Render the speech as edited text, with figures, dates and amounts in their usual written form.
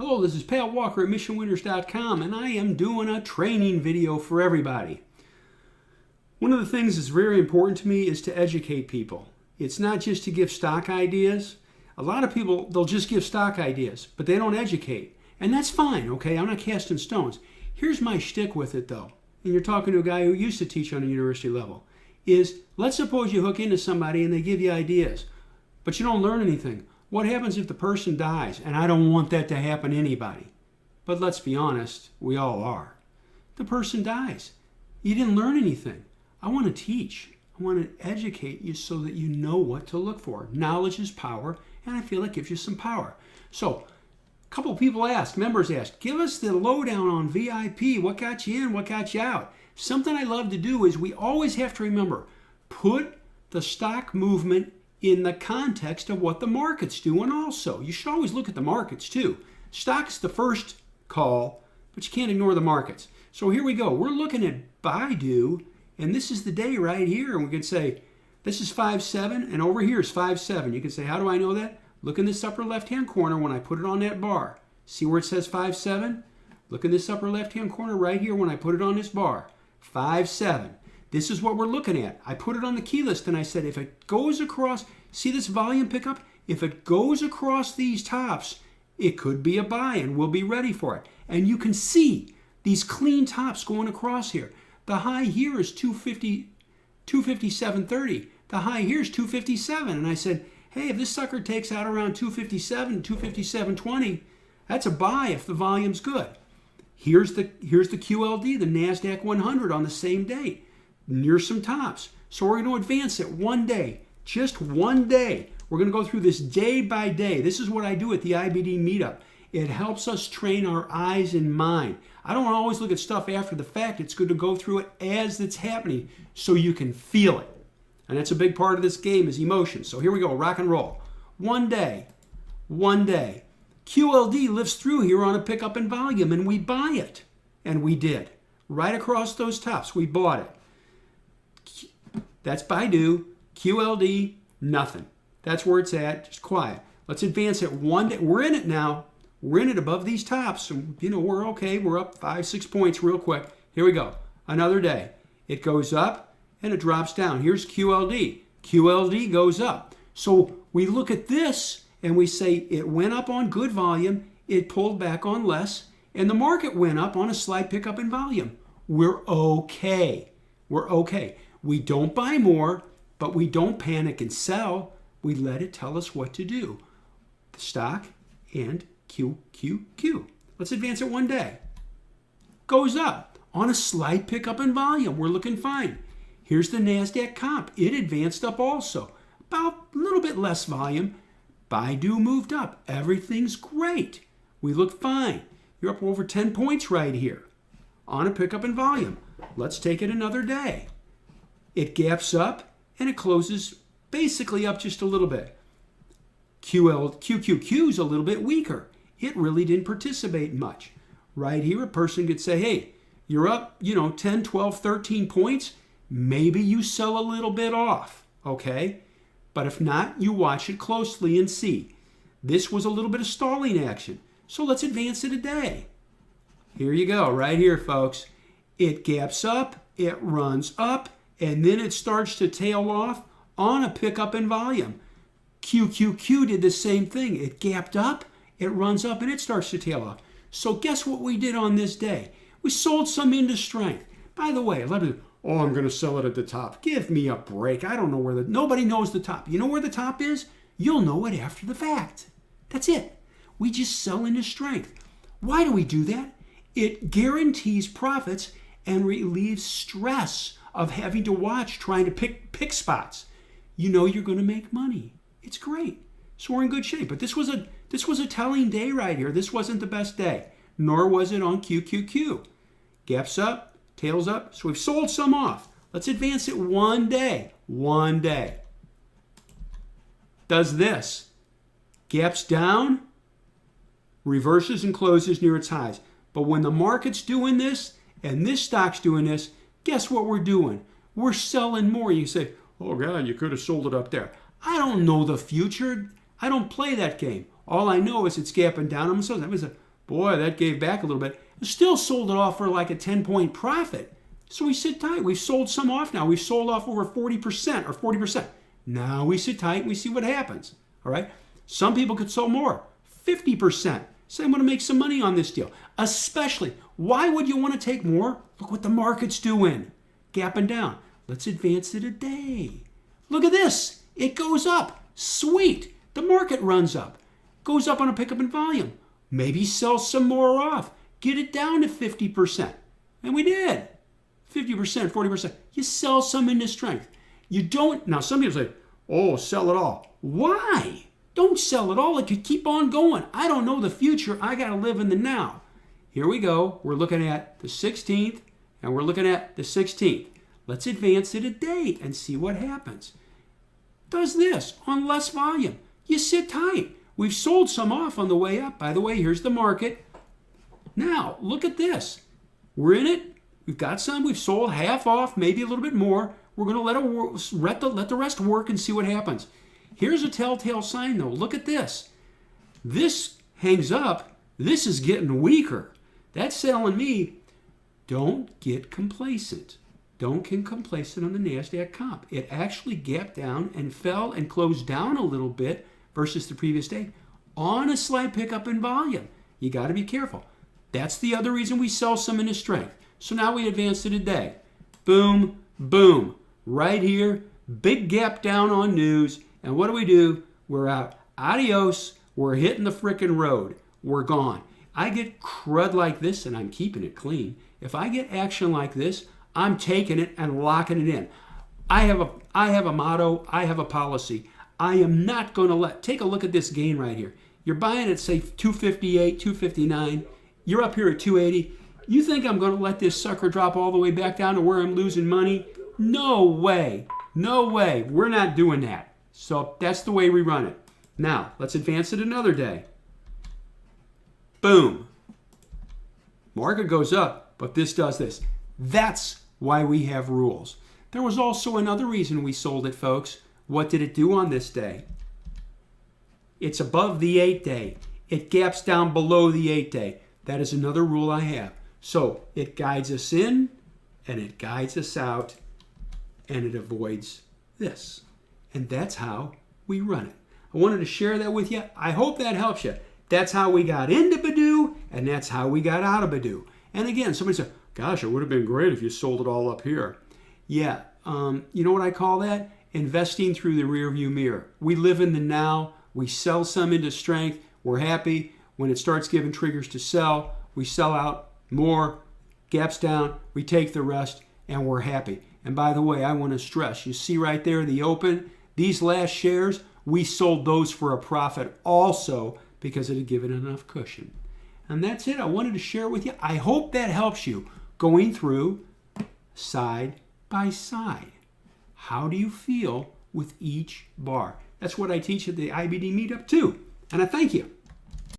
Hello, this is Pat Walker at MissionWinners.com, and I am doing a training video for everybody. One of the things that's very important to me is to educate people. It's not just to give stock ideas. A lot of people, they'll just give stock ideas, but they don't educate. And that's fine, okay? I'm not casting stones. Here's my shtick with it, though. And you're talking to a guy who used to teach on a university level. Is, let's suppose you hook into somebody and they give you ideas, but you don't learn anything. What happens if the person dies? And I don't want that to happen to anybody. But let's be honest, we all are. The person dies. You didn't learn anything. I want to teach. I want to educate you so that you know what to look for. Knowledge is power, and I feel it gives you some power. So, a couple people asked, members asked, give us the lowdown on VIP. What got you in? What got you out? Something I love to do is we always have to remember, put the stock movement in the context of what the market's doing also. You should always look at the markets too. Stock's the first call, but you can't ignore the markets. So here we go. We're looking at BIDU, and this is the day right here. And we can say, this is 5.7, and over here is 5.7. You can say, how do I know that? Look in this upper left-hand corner when I put it on that bar. See where it says 5.7? Look in this upper left-hand corner right here when I put it on this bar. 5.7. This is what we're looking at. I put it on the key list and I said if it goes across, see this volume pickup? If it goes across these tops, it could be a buy and we'll be ready for it. And you can see these clean tops going across here. The high here is 257.30. The high here is 257. And I said, hey, if this sucker takes out around 257, 257.20, that's a buy if the volume's good. Here's the QLD, the NASDAQ 100 on the same date. Near some tops. So we're going to advance it one day, just one day. We're going to go through this day by day. This is what I do at the IBD meetup. It helps us train our eyes and mind. I don't always look at stuff after the fact. It's good to go through it as it's happening so you can feel it. And that's a big part of this game is emotion. So here we go, rock and roll. One day. QLD lives through here on a pickup in volume and we buy it. And we did. Right across those tops, we bought it. That's BIDU, QLD, nothing. That's where it's at, just quiet. Let's advance it one day. We're in it now. We're in it above these tops. So, we're okay. We're up 5-6 points real quick. Here we go. Another day. It goes up and it drops down. Here's QLD. QLD goes up. So we look at this and we say it went up on good volume. It pulled back on less. And the market went up on a slight pickup in volume. We're okay. We're okay. We don't buy more, but we don't panic and sell. We let it tell us what to do. The stock and QQQ. Let's advance it one day. Goes up on a slight pickup in volume. We're looking fine. Here's the NASDAQ comp. It advanced up also. About a little bit less volume. BIDU moved up. Everything's great. We look fine. You're up over 10 points right here on a pickup in volume. Let's take it another day. It gaps up and it closes basically up just a little bit. QQQ is a little bit weaker. It really didn't participate much. Right here, a person could say, hey, you're up, 10, 12, 13 points. Maybe you sell a little bit off, okay? But if not, you watch it closely and see. This was a little bit of stalling action. So let's advance it a day. Here you go, right here, folks. It gaps up, it runs up, and then it starts to tail off on a pickup in volume. QQQ did the same thing. It gapped up, it runs up, and it starts to tail off. So guess what we did on this day? We sold some into strength. By the way, I'm going to sell it at the top. Give me a break. I don't know nobody knows the top. You know where the top is? You'll know it after the fact. That's it. We just sell into strength. Why do we do that? It guarantees profits and relieves stress of having to watch, trying to pick spots. You know you're going to make money. It's great. So we're in good shape. But this was a telling day right here. This wasn't the best day, nor was it on QQQ. Gaps up, tails up. So we've sold some off. Let's advance it one day. One day. Does this. Gaps down, reverses and closes near its highs. But when the market's doing this and this stock's doing this, guess what we're doing? We're selling more. You say, oh, God, you could have sold it up there. I don't know the future. I don't play that game. All I know is it's gapping down. I'm going to sell it. Boy, that gave back a little bit. Still sold it off for like a 10-point profit. So we sit tight. We've sold some off now. We've sold off over 40% or 40%. Now we sit tight and we see what happens. All right. Some people could sell more, 50%. Say, I'm going to make some money on this deal. Especially, why would you want to take more? Look what the market's doing. Gapping down. Let's advance it a day. Look at this. It goes up. Sweet. The market runs up. Goes up on a pickup in volume. Maybe sell some more off. Get it down to 50%. And we did. 50%, 40%. You sell some into strength. You don't. Now, some people say, oh, sell it all. Why? Don't sell it all. It could keep on going. I don't know the future. I got to live in the now. Here we go. We're looking at the 16th, and we're looking at the 16th. Let's advance it a day and see what happens. Does this on less volume. You sit tight. We've sold some off on the way up. By the way, here's the market. Now, look at this. We're in it. We've got some. We've sold half off, maybe a little bit more. We're going to let the rest work and see what happens. Here's a telltale sign, though. Look at this. This hangs up. This is getting weaker. That's telling me don't get complacent. Don't get complacent on the NASDAQ comp. It actually gapped down and fell and closed down a little bit versus the previous day on a slight pickup in volume. You got to be careful. That's the other reason we sell some into strength. So now we advance it a day. Boom, boom. Right here, big gap down on news. And what do? We're out. Adios. We're hitting the frickin' road. We're gone. I get crud like this, and I'm keeping it clean. If I get action like this, I'm taking it and locking it in. I have a motto. I have a policy. I am not going to take a look at this gain right here. You're buying at, say, 258, 259. You're up here at 280. You think I'm going to let this sucker drop all the way back down to where I'm losing money? No way. No way. We're not doing that. So that's the way we run it. Now, let's advance it another day. Boom. Market goes up, but this does this. That's why we have rules. There was also another reason we sold it, folks. What did it do on this day? It's above the 8-day. It gaps down below the 8-day. That is another rule I have. So it guides us in, and it guides us out, and it avoids this. And that's how we run it. I wanted to share that with you. I hope that helps you. That's how we got into BIDU, and that's how we got out of BIDU. And again, somebody said, gosh, it would have been great if you sold it all up here. Yeah, you know what I call that? Investing through the rearview mirror. We live in the now. We sell some into strength. We're happy. When it starts giving triggers to sell, we sell out more, gaps down, we take the rest, and we're happy. And by the way, I want to stress, you see right there the open, these last shares, we sold those for a profit also because it had given enough cushion. And that's it. I wanted to share with you. I hope that helps you going through side by side. How do you feel with each bar? That's what I teach at the IBD meetup too. And I thank you.